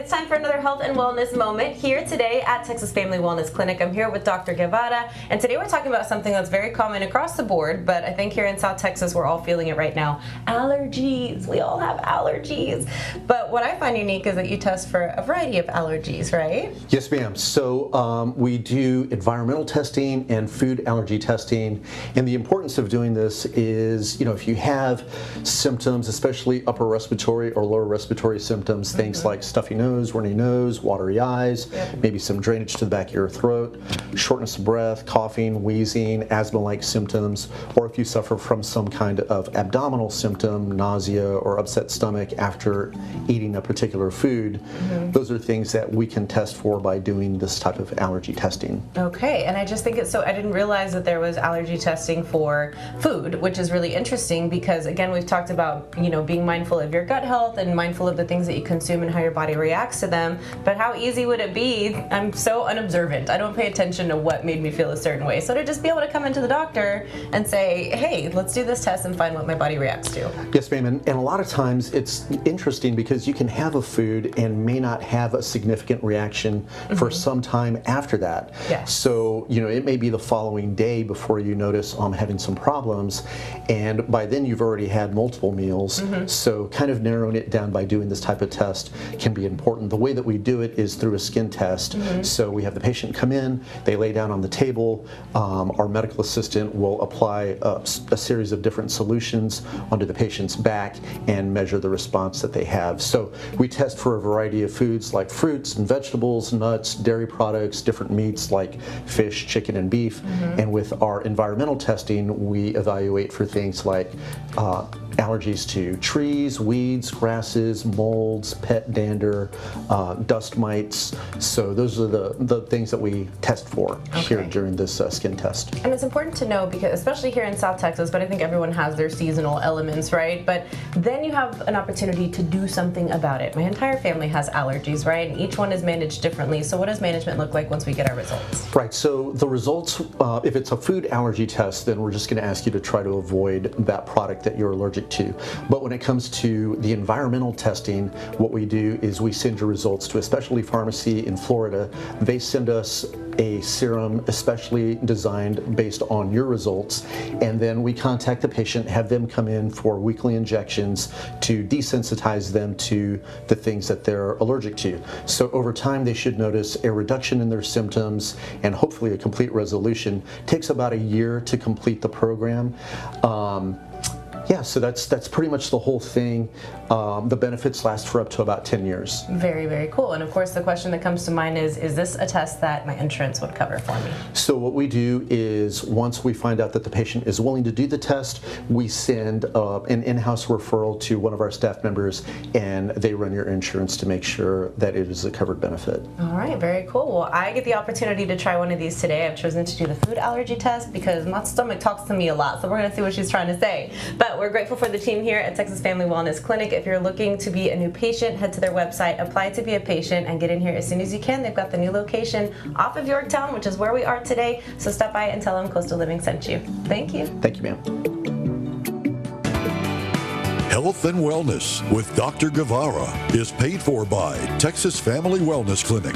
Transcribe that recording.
it's time for another health and wellness moment here today at Texas Family Wellness Clinic. I'm here with Dr. Guevara, and today we're talking about something that's very common across the board, but I think here in South Texas we're all feeling it right now. Allergies. We all have allergies. But what I find unique is that you test for a variety of allergies, right? Yes, ma'am. So we do environmental testing and food allergy testing, and the importance of doing this is, if you have symptoms, especially upper respiratory or lower respiratory symptoms, things like stuffy nose, runny nose, watery eyes, maybe some drainage to the back of your throat, shortness of breath, coughing, wheezing, asthma-like symptoms, or if you suffer from some kind of abdominal symptom, nausea or upset stomach after eating a particular food, those are things that we can test for by doing this type of allergy testing. Okay, and I just think it's so, I didn't realize that there was allergy testing for food, which is really interesting because, again, we've talked about, being mindful of your gut health and mindful of the things that you consume and how your body reacts to them, but how easy would it be? I'm so unobservant. I don't pay attention to what made me feel a certain way. So to just be able to come into the doctor and say, hey, let's do this test and find what my body reacts to. Yes, ma'am, and a lot of times it's interesting because you can have a food and may not have a significant reaction for some time after that. Yes. So, it may be the following day before you notice having some problems, and by then you've already had multiple meals. So kind of narrowing it down by doing this type of test can be important. The way that we do it is through a skin test. So we have the patient come in, they lay down on the table, our medical assistant will apply a series of different solutions onto the patient's back and measure the response that they have. So we test for a variety of foods like fruits and vegetables, nuts, dairy products, different meats like fish, chicken, and beef. And with our environmental testing, we evaluate for things like allergies to trees, weeds, grasses, molds, pet dander, dust mites. So those are the things that we test for here during this skin test. And it's important to know because, especially here in South Texas, but I think everyone has their seasonal elements, right? But then you have an opportunity to do something about it. My entire family has allergies, right? And each one is managed differently. So what does management look like once we get our results? Right, so the results, if it's a food allergy test, then we're just going to ask you to try to avoid that product that you're allergic to. But when it comes to the environmental testing, what we do is we send your results to a specialty pharmacy in Florida. They send us a serum especially designed based on your results, and then we contact the patient, have them come in for weekly injections to desensitize them to the things that they're allergic to. So over time they should notice a reduction in their symptoms and hopefully a complete resolution. It takes about a year to complete the program. Yeah, so that's pretty much the whole thing. The benefits last for up to about 10 years. Very, very cool. And of course, the question that comes to mind is this a test that my insurance would cover for me? So what we do is once we find out that the patient is willing to do the test, we send an in-house referral to one of our staff members, and they run your insurance to make sure that it is a covered benefit. All right, very cool. Well, I get the opportunity to try one of these today. I've chosen to do the food allergy test because my stomach talks to me a lot, so we're going to see what she's trying to say. But we're grateful for the team here at Texas Family Wellness Clinic. If you're looking to be a new patient, head to their website, apply to be a patient, and get in here as soon as you can. They've got the new location off of Yorktown, which is where we are today. So stop by and tell them Coastal Living sent you. Thank you. Thank you, ma'am. Health and Wellness with Dr. Guevara is paid for by Texas Family Wellness Clinic.